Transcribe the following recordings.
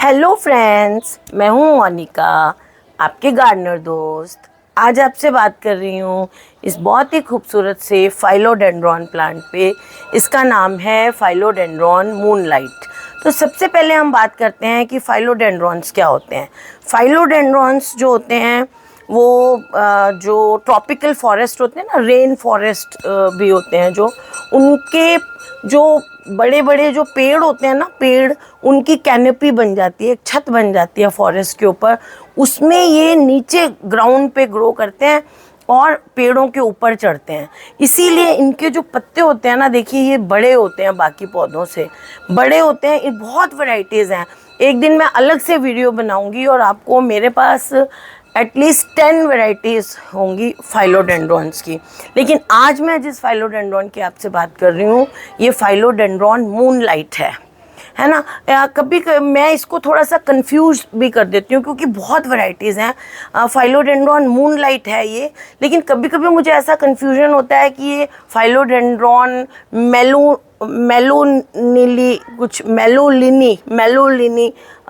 Hello friends, मैं हूँ मोनिका, आपके गार्डनर दोस्त। आज आपसे बात कर रही हूँ इस बहुत ही खूबसूरत से फाइलोडेंड्रॉन प्लांट पे। इसका नाम है फाइलोडेंड्रॉन मूनलाइट। तो सबसे पहले हम बात करते हैं कि फाइलोडेंड्रॉन्स क्या होते हैं। फाइलोडेंड्रॉन्स जो होते हैं वो जो ट्रॉपिकल फॉरेस्ट होते हैं ना, रेन फॉरेस्ट भी होते हैं, जो उनके जो बड़े बड़े जो पेड़ होते हैं ना, पेड़ उनकी कैनोपी बन जाती है, एक छत बन जाती है फॉरेस्ट के ऊपर। उसमें ये नीचे ग्राउंड पे ग्रो करते हैं और पेड़ों के ऊपर चढ़ते हैं। इसीलिए इनके जो पत्ते होते हैं ना, देखिए ये बड़े होते हैं, बाकी पौधों से बड़े होते हैं। ये बहुत वैरायटीज़ हैं। एक दिन मैं अलग से वीडियो बनाऊंगी और आपको मेरे पास एटलीस्ट 10 वैरायटीज़ होंगी फाइलोडेंड्रॉन्स की। लेकिन आज मैं जिस फाइलोडेंड्रॉन की आपसे बात कर रही हूँ, ये फाइलोडेंड्रॉन मूनलाइट है ना। या कभी मैं इसको थोड़ा सा कंफ्यूज भी कर देती हूँ क्योंकि बहुत वैरायटीज़ हैं। फाइलोडेंड्रॉन मूनलाइट है ये, लेकिन कभी कभी मुझे ऐसा कंफ्यूजन होता है कि ये फाइलोडेंड्रॉन मेलोनिली कुछ मेलोलिनी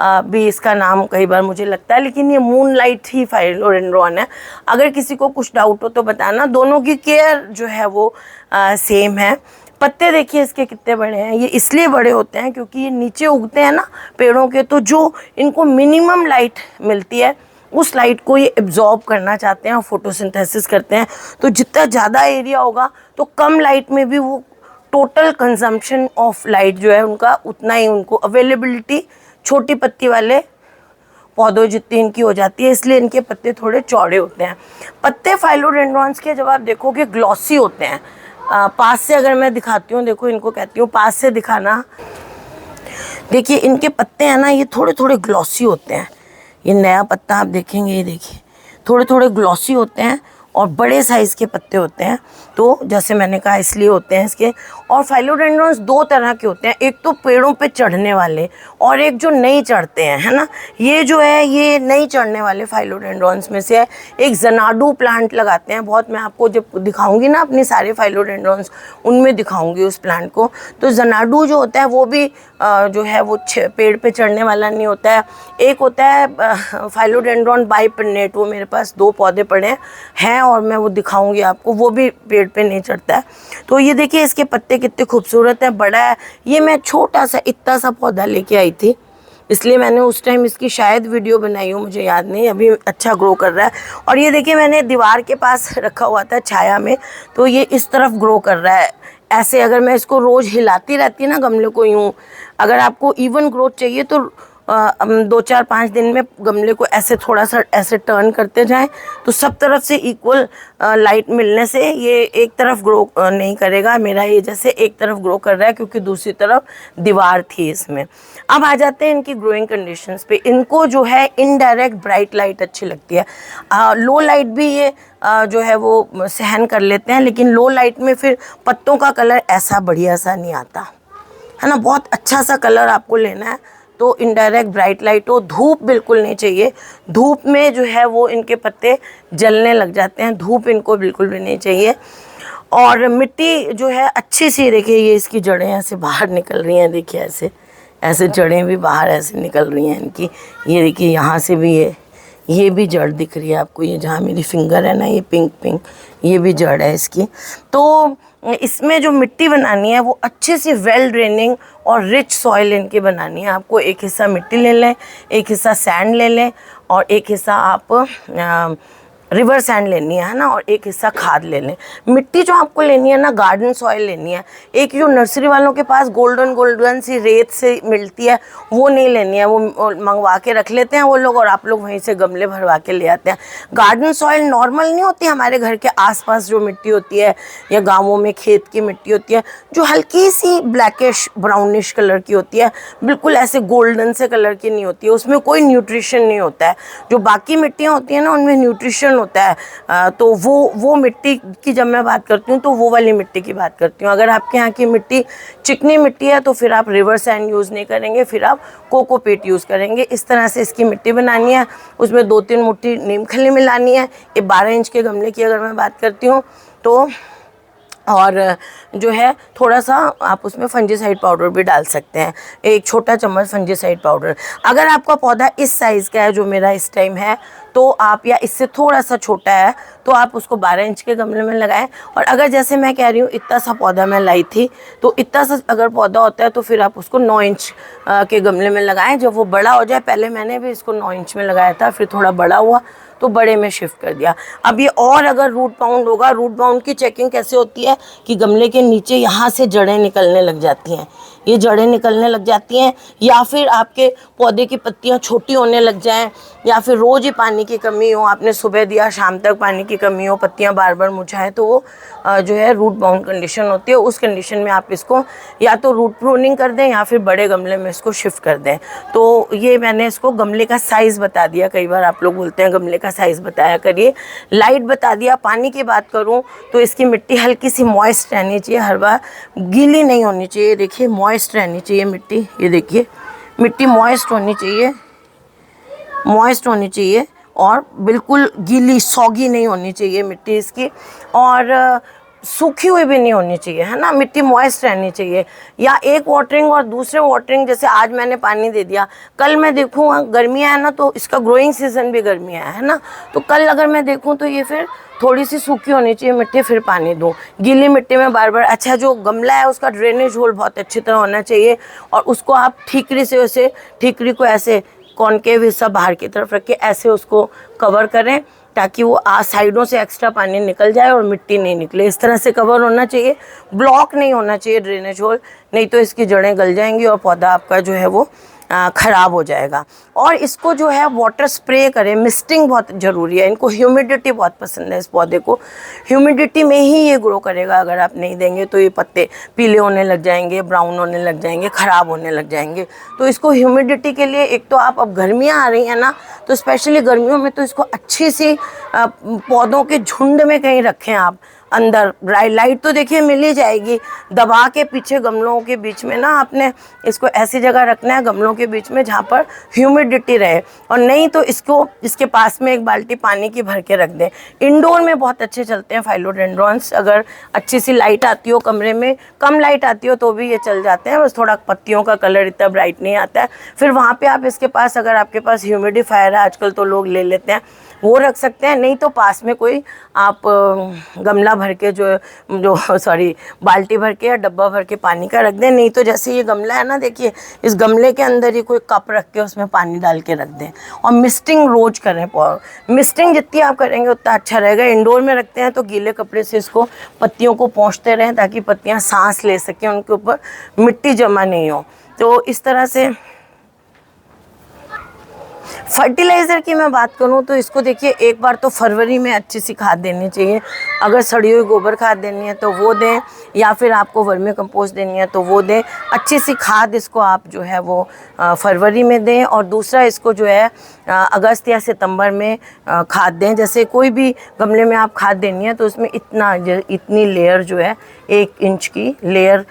भी इसका नाम कई बार मुझे लगता है, लेकिन ये मूनलाइट ही फाइलोडेंड्रॉन है। अगर किसी को कुछ डाउट हो तो बताना। दोनों की केयर जो है वो सेम है। पत्ते देखिए इसके कितने बड़े हैं। ये इसलिए बड़े होते हैं क्योंकि ये नीचे उगते हैं ना पेड़ों के, तो जो इनको मिनिमम लाइट मिलती है उस लाइट को ये एब्जॉर्ब करना चाहते हैं और फोटोसिंथेसिस करते हैं। तो जितना ज़्यादा एरिया होगा तो कम लाइट में भी वो टोटल कंजम्पशन ऑफ लाइट जो है उनका उतना ही, उनको अवेलेबिलिटी छोटी पत्ती वाले पौधों जितनी इनकी हो जाती है। इसलिए इनके पत्ते थोड़े चौड़े होते हैं। पत्ते फाइलोडेंड्रॉन्स के जब आप देखोगे ग्लॉसी होते हैं। पास से अगर मैं दिखाती हूँ, देखो इनको कहती हूँ पास से दिखाना। देखिए इनके पत्ते हैं ना, ये थोड़े थोड़े ग्लॉसी होते हैं। ये नया पत्ता आप देखेंगे, ये देखिए थोड़े थोड़े ग्लॉसी होते हैं और बड़े साइज़ के पत्ते होते हैं। तो जैसे मैंने कहा इसलिए होते हैं इसके। और फाइलोडेंड्रॉन्स दो तरह के होते हैं, एक तो पेड़ों पे चढ़ने वाले और एक जो नहीं चढ़ते हैं, है ना। ये जो है ये नहीं चढ़ने वाले फाइलोडेंड्रॉन्स में से है। एक जनाडू प्लांट लगाते हैं बहुत, मैं आपको जब दिखाऊंगी ना अपने सारे फाइलोडेंड्रॉन्स उनमें दिखाऊंगी उस प्लांट को। तो जनाडू जो होता है वो भी जो है वो पेड़ पे चढ़ने वाला नहीं होता है। एक होता है फाइलोडेंड्रॉन बाइपिन्नेट, वो मेरे पास 2 पौधे पड़े हैं और मैं वो दिखाऊंगी आपको, वो भी पेड़ पे नहीं चढ़ता है। तो ये देखिए इसके पत्ते कितने खूबसूरत है, बड़ा है। ये मैं छोटा सा इतना सा पौधा लेके आई थी, इसलिए मैंने उस टाइम इसकी शायद वीडियो बनाई हो, मुझे याद नहीं। अभी अच्छा ग्रो कर रहा है। और ये देखिए मैंने दीवार के पास रखा हुआ था छाया में, तो ये इस तरफ ग्रो कर रहा है ऐसे। अगर मैं इसको रोज़ हिलाती रहती ना गमले को यूँ, अगर आपको इवन ग्रोथ चाहिए तो 2-4-5 दिन में गमले को ऐसे थोड़ा सा ऐसे टर्न करते जाएं, तो सब तरफ से इक्वल लाइट मिलने से ये एक तरफ ग्रो नहीं करेगा। मेरा ये जैसे एक तरफ ग्रो कर रहा है क्योंकि दूसरी तरफ दीवार थी इसमें। अब आ जाते हैं इनकी ग्रोइंग कंडीशंस पे। इनको जो है इनडायरेक्ट ब्राइट लाइट अच्छी लगती है। लो लाइट भी ये जो है वो सहन कर लेते हैं, लेकिन लो लाइट में फिर पत्तों का कलर ऐसा बढ़िया सा नहीं आता, है ना। बहुत अच्छा सा कलर आपको लेना है तो इनडायरेक्ट ब्राइट लाइट हो। धूप बिल्कुल नहीं चाहिए, धूप में जो है वो इनके पत्ते जलने लग जाते हैं, धूप इनको बिल्कुल भी नहीं चाहिए। और मिट्टी जो है अच्छी सी, देखिए ये इसकी जड़ें ऐसे बाहर निकल रही हैं, देखिए ऐसे ऐसे जड़ें भी बाहर ऐसे निकल रही हैं इनकी। ये देखिए यहाँ से भी ये भी जड़ दिख रही है आपको, ये जहाँ मेरी फिंगर है ना, ये पिंक पिंक, ये भी जड़ है इसकी। तो इसमें जो मिट्टी बनानी है वो अच्छे से वेल ड्रेनिंग और रिच सॉइल इनकी बनानी है। आपको एक हिस्सा मिट्टी ले लें, एक हिस्सा सैंड ले लें और एक हिस्सा आप रिवर सैंड लेनी है ना, और एक हिस्सा खाद ले लें। मिट्टी जो आपको लेनी है ना, गार्डन सॉइल लेनी है। एक जो नर्सरी वालों के पास गोल्डन सी रेत से मिलती है वो नहीं लेनी है, वो मंगवा के रख लेते हैं वो लोग और आप लोग वहीं से गमले भरवा के ले आते हैं। गार्डन सॉइल नॉर्मल नहीं होती, हमारे घर के आसपास जो मिट्टी होती है या गाँवों में खेत की मिट्टी होती है, जो हल्की सी ब्लैकिश ब्राउनिश कलर की होती है, बिल्कुल ऐसे गोल्डन से कलर की नहीं होती है, उसमें कोई न्यूट्रिशन नहीं होता है। जो बाकी मिट्टियाँ होती हैं ना उनमें न्यूट्रिशन होता है। तो वो मिट्टी की जब मैं बात करती हूँ तो वो वाली मिट्टी की बात करती हूँ। अगर आपके यहाँ की मिट्टी चिकनी मिट्टी है तो फिर आप रिवर सैंड यूज़ नहीं करेंगे, फिर आप कोकोपीट यूज़ करेंगे। इस तरह से इसकी मिट्टी बनानी है। उसमें 2-3 मुट्ठी नीम खली मिलानी है। ये 12 इंच के गमले की अगर मैं बात करती हूँ तो और जो है थोड़ा सा आप उसमें फंजीसाइड पाउडर भी डाल सकते हैं, 1 छोटा चम्मच फंजीसाइड पाउडर। अगर आपका पौधा इस साइज़ का है जो मेरा इस टाइम है, तो आप, या इससे थोड़ा सा छोटा है, तो आप उसको 12 इंच के गमले में लगाएं। और अगर जैसे मैं कह रही हूँ इतना सा पौधा मैं लाई थी, तो इतना सा अगर पौधा होता है तो फिर आप उसको 9 इंच के गमले में लगाएं। जब वो बड़ा हो जाए, पहले मैंने भी इसको 9 इंच में लगाया था, फिर थोड़ा बड़ा हुआ तो बड़े में शिफ्ट कर दिया। अब ये और अगर रूट बाउंड होगा, रूट बाउंड की चेकिंग कैसे होती है कि गमले के नीचे यहाँ से जड़ें निकलने लग जाती हैं, ये जड़ें निकलने लग जाती हैं, या फिर आपके पौधे की पत्तियाँ छोटी होने लग जाएं, या फिर रोज़ ही पानी की कमी हो, आपने सुबह दिया शाम तक पानी की कमी हो, पत्तियाँ बार बार मुरझाएं, तो वो जो है रूट बाउंड कंडीशन होती है। उस कंडीशन में आप इसको या तो रूट प्रूनिंग कर दें या फिर बड़े गमले में इसको शिफ्ट कर दें। तो ये मैंने इसको गमले का साइज़ बता दिया। कई बार आप लोग बोलते हैं गमले का साइज़ बताया करिए, लाइट बता दिया। पानी की बात करूं तो इसकी मिट्टी हल्की सी मॉइस्ट रहनी चाहिए, हर बार गीली नहीं होनी चाहिए। देखिए मॉइस्ट रहनी चाहिए मिट्टी, ये देखिए मिट्टी मॉइस्ट होनी चाहिए, मॉइस्ट होनी चाहिए और बिल्कुल गीली सॉगी नहीं होनी चाहिए मिट्टी इसकी, और सूखी हुई भी नहीं होनी चाहिए, है ना। मिट्टी मॉइस्ट रहनी चाहिए। या एक वाटरिंग और दूसरे वाटरिंग, जैसे आज मैंने पानी दे दिया, कल मैं देखूँ गर्मियाँ है ना, तो इसका ग्रोइंग सीजन भी गर्मियाँ है ना, तो कल अगर मैं देखूँ तो ये फिर थोड़ी सी सूखी होनी चाहिए मिट्टी, फिर पानी दूँ। गीली मिट्टी में बार बार, अच्छा जो गमला है उसका ड्रेनेज होल बहुत अच्छी तरह होना चाहिए, और उसको आप ठीकरी से, वैसे ठीकरी को ऐसे कॉनकेव हिस्सा बाहर की तरफ रख के ऐसे उसको कवर करें, ताकि वो साइडों से एक्स्ट्रा पानी निकल जाए और मिट्टी नहीं निकले। इस तरह से कवर होना चाहिए, ब्लॉक नहीं होना चाहिए ड्रेनेज होल, नहीं तो इसकी जड़ें गल जाएंगी और पौधा आपका जो है वो ख़राब हो जाएगा। और इसको जो है वाटर स्प्रे करें, मिस्टिंग बहुत ज़रूरी है। इनको ह्यूमिडिटी बहुत पसंद है, इस पौधे को ह्यूमिडिटी में ही ये ग्रो करेगा। अगर आप नहीं देंगे तो ये पत्ते पीले होने लग जाएंगे, ब्राउन होने लग जाएंगे, ख़राब होने लग जाएंगे। तो इसको ह्यूमिडिटी के लिए, एक तो आप, अब गर्मियाँ आ रही हैं ना, तो स्पेशली गर्मियों में तो इसको अच्छी सी पौधों के झुंड में कहीं रखें आप, अंदर लाइट तो देखिए मिल ही जाएगी। दबा के पीछे गमलों के बीच में ना आपने इसको ऐसी जगह रखना है गमलों के बीच में जहाँ पर ह्यूमिडिटी रहे, और नहीं तो इसको इसके पास में एक बाल्टी पानी की भर के रख दें। इंडोर में बहुत अच्छे चलते हैं फाइलोडेंड्रॉन्स, अगर अच्छी सी लाइट आती हो कमरे में, कम लाइट आती हो तो भी ये चल जाते हैं, बस थोड़ा पत्तियों का कलर इतना ब्राइट नहीं आता है। फिर वहाँ पे आप इसके पास, अगर आपके पास ह्यूमिडिफायर है, आजकल तो लोग ले लेते हैं, वो रख सकते हैं। नहीं तो पास में कोई आप गमला भर के बाल्टी भर के या डब्बा भर के पानी का रख दें। नहीं तो जैसे ये गमला है ना, देखिए इस गमले के अंदर ही कोई कप रख के उसमें पानी डाल के रख दें, और मिस्टिंग रोज करें। मिस्टिंग जितनी आप करेंगे उतना अच्छा रहेगा। इंडोर में रखते हैं तो गीले कपड़े से इसको पत्तियों को पोंछते रहें, ताकि पत्तियाँ सांस ले सकें, उनके ऊपर मिट्टी जमा नहीं हो। तो इस तरह से फर्टिलाइज़र की मैं बात करूं तो इसको देखिए, एक बार तो फरवरी में अच्छी सी खाद देनी चाहिए। अगर सड़ी हुई गोबर खाद देनी है तो वो दें, या फिर आपको वर्मी कंपोस्ट देनी है तो वो दें। अच्छी सी खाद इसको आप जो है वो फरवरी में दें, और दूसरा इसको जो है अगस्त या सितंबर में खाद दें। जैसे कोई भी गमले में आप खाद देनी है तो उसमें इतनी लेयर जो है, 1 इंच की लेयर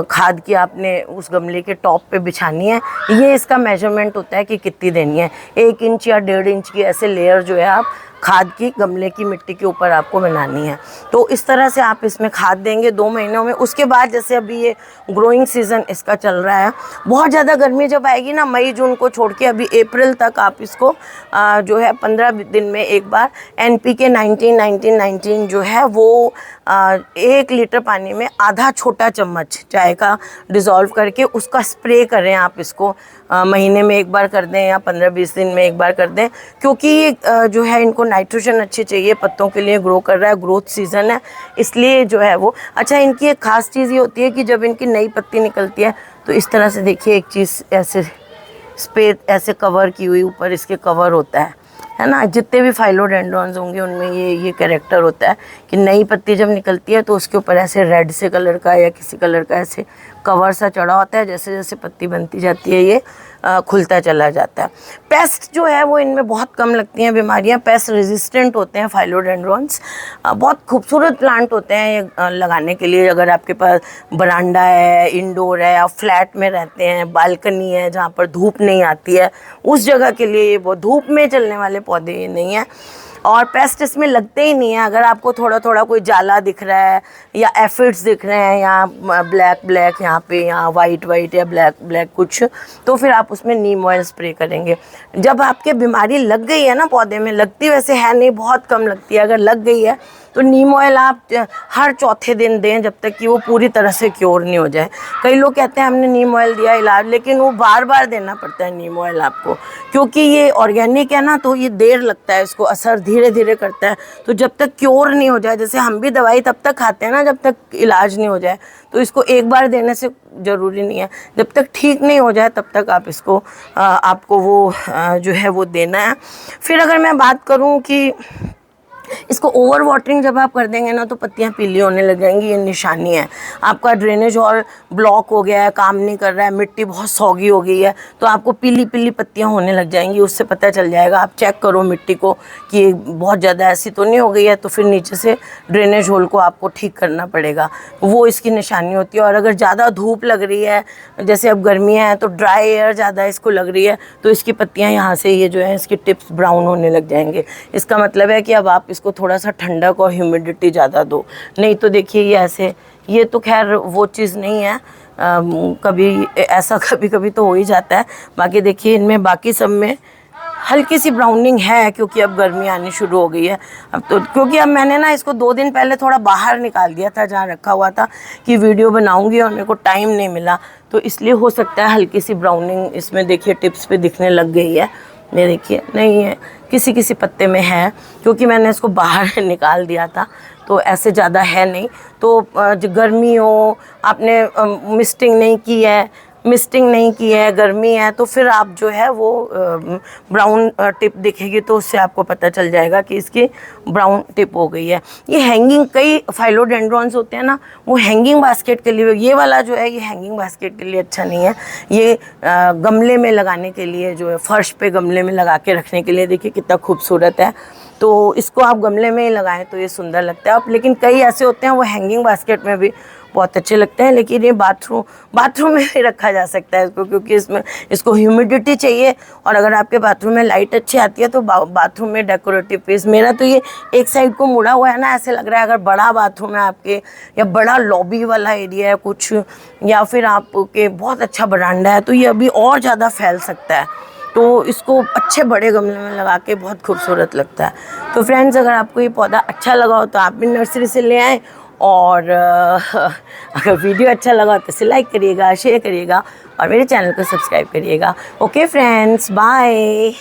खाद की आपने उस गमले के टॉप पे बिछानी है। ये इसका मेजरमेंट होता है कि कितनी देनी है। 1 इंच या 1.5 इंच की ऐसे लेयर जो है आप खाद की गमले की मिट्टी के ऊपर आपको बनानी है। तो इस तरह से आप इसमें खाद देंगे 2 महीनों में। उसके बाद जैसे अभी ये ग्रोइंग सीज़न इसका चल रहा है, बहुत ज़्यादा गर्मी जब आएगी ना, मई जून को छोड़ के अभी अप्रैल तक आप इसको जो है 15 दिन में एक बार NPK 19-19-19 जो है वो 1 लीटर पानी में आधा छोटा चम्मच चाय का डिज़ोल्व करके उसका स्प्रे करें। आप इसको महीने में एक बार कर दें या 15-20 दिन में एक बार कर दें, क्योंकि जो है इनको नाइट्रोजन अच्छी चाहिए पत्तों के लिए। ग्रो कर रहा है, ग्रोथ सीज़न है, इसलिए जो है वो अच्छा। इनकी एक ख़ास चीज़ ये होती है कि जब इनकी नई पत्ती निकलती है तो इस तरह से देखिए, एक चीज़ ऐसे स्पेस ऐसे कवर की हुई ऊपर इसके कवर होता है ना। जितने भी फाइलोडेंड्रॉन्स होंगे उनमें ये कैरेक्टर होता है कि नई पत्ती जब निकलती है तो उसके ऊपर ऐसे रेड से कलर का या किसी कलर का ऐसे कवर सा चढ़ा होता है। जैसे जैसे पत्ती बनती जाती है ये खुलता चला जाता है। पेस्ट जो है वो इनमें बहुत कम लगती हैं बीमारियां, पेस्ट रेजिस्टेंट होते हैं फाइलोडेंड्रॉन्स। बहुत खूबसूरत प्लांट होते हैं ये लगाने के लिए। अगर आपके पास बरांडा है, इंडोर है, आप फ्लैट में रहते हैं, बालकनी है जहाँ पर धूप नहीं आती है, उस जगह के लिए ये बहुत, धूप में चलने वाले पौधे ये नहीं हैं। और पेस्ट इसमें लगते ही नहीं है। अगर आपको थोड़ा थोड़ा कोई जाला दिख रहा है या एफिड्स दिख रहे हैं या ब्लैक यहाँ पे, या वाइट या ब्लैक कुछ, तो फिर आप उसमें नीम ऑयल स्प्रे करेंगे। जब आपके बीमारी लग गई है ना पौधे में, लगती वैसे है नहीं, बहुत कम लगती है, अगर लग गई है तो नीम ऑयल आप हर चौथे दिन दें जब तक कि वो पूरी तरह से क्योर नहीं हो जाए। कई लोग कहते हैं हमने नीम ऑयल दिया इलाज, लेकिन वो बार बार देना पड़ता है नीम ऑयल आपको, क्योंकि ये ऑर्गेनिक है ना, तो ये देर लगता है, इसको असर धीरे धीरे करता है। तो जब तक क्योर नहीं हो जाए, जैसे हम भी दवाई तब तक खाते हैं ना जब तक इलाज नहीं हो जाए, तो इसको एक बार देने से ज़रूरी नहीं है, जब तक ठीक नहीं हो जाए तब तक आप इसको आपको वो जो है वो देना है। फिर अगर मैं बात करूँ कि इसको ओवर वाटरिंग जब आप कर देंगे ना तो पत्तियां पीली होने लग जाएंगी, ये निशानी है। आपका ड्रेनेज और ब्लॉक हो गया है, काम नहीं कर रहा है, मिट्टी बहुत सौगी हो गई है, तो आपको पीली पीली पत्तियां होने लग जाएंगी, उससे पता चल जाएगा। आप चेक करो मिट्टी को कि बहुत ज़्यादा ऐसी तो नहीं हो गई है, तो फिर नीचे से ड्रेनेज होल को आपको ठीक करना पड़ेगा, वो इसकी निशानी होती है। और अगर ज़्यादा धूप लग रही है, जैसे अब गर्मियाँ हैं तो ड्राई एयर ज़्यादा इसको लग रही है, तो इसकी पत्तियाँ यहाँ से ये जो है इसकी टिप्स ब्राउन होने लग जाएंगे। इसका मतलब है कि अब आप इसको थोड़ा सा ठंडक और ह्यूमिडिटी ज़्यादा दो, नहीं तो देखिए ये ऐसे, ये तो खैर वो चीज़ नहीं है, कभी ऐसा कभी कभी तो हो ही जाता है। बाकी देखिए इनमें बाकी सब में हल्की सी ब्राउनिंग है, क्योंकि अब गर्मी आनी शुरू हो गई है। अब तो क्योंकि अब मैंने ना इसको 2 दिन पहले थोड़ा बाहर निकाल दिया था जहाँ रखा हुआ था कि वीडियो बनाऊंगी, और मेरे को टाइम नहीं मिला, तो इसलिए हो सकता है हल्की सी ब्राउनिंग इसमें देखिए टिप्स पे दिखने लग गई है। ये देखिए नहीं है, किसी किसी पत्ते में है, क्योंकि मैंने इसको बाहर निकाल दिया था, तो ऐसे ज़्यादा है नहीं। तो गर्मी हो, आपने मिस्टिंग नहीं की है, गर्मी है, तो फिर आप जो है वो ब्राउन टिप दिखेगी, तो उससे आपको पता चल जाएगा कि इसकी ब्राउन टिप हो गई है। ये हैंगिंग, कई फाइलोडेंड्रॉन्स होते हैं ना, वो हैंगिंग बास्केट के लिए, ये वाला जो है ये हैंगिंग बास्केट के लिए अच्छा नहीं है, ये गमले में लगाने के लिए, जो है फर्श पे गमले में लगा के रखने के लिए, देखिए कितना खूबसूरत है। तो इसको आप गमले में ही लगाएं तो ये सुंदर लगता है। लेकिन कई ऐसे होते हैं वो हैंगिंग बास्केट में भी बहुत अच्छे लगते हैं, लेकिन ये बाथरूम में भी रखा जा सकता है इसको, क्योंकि इसको ह्यूमिडिटी चाहिए, और अगर आपके बाथरूम में लाइट अच्छी आती है तो बाथरूम में डेकोरेटिव पीस। मेरा तो ये एक साइड को मुड़ा हुआ है ना, ऐसे लग रहा है अगर बड़ा बाथरूम है आपके, या बड़ा लॉबी वाला एरिया है कुछ, या फिर आपके बहुत अच्छा बरांडा है, तो ये अभी और ज़्यादा फैल सकता है। तो इसको अच्छे बड़े गमले में लगा के बहुत खूबसूरत लगता है। तो फ्रेंड्स, अगर आपको ये पौधा अच्छा लगा हो तो आप भी नर्सरी से ले आएँ, और अगर वीडियो अच्छा लगा तो इसे लाइक करिएगा, शेयर करिएगा, और मेरे चैनल को सब्सक्राइब करिएगा। Okay friends, bye.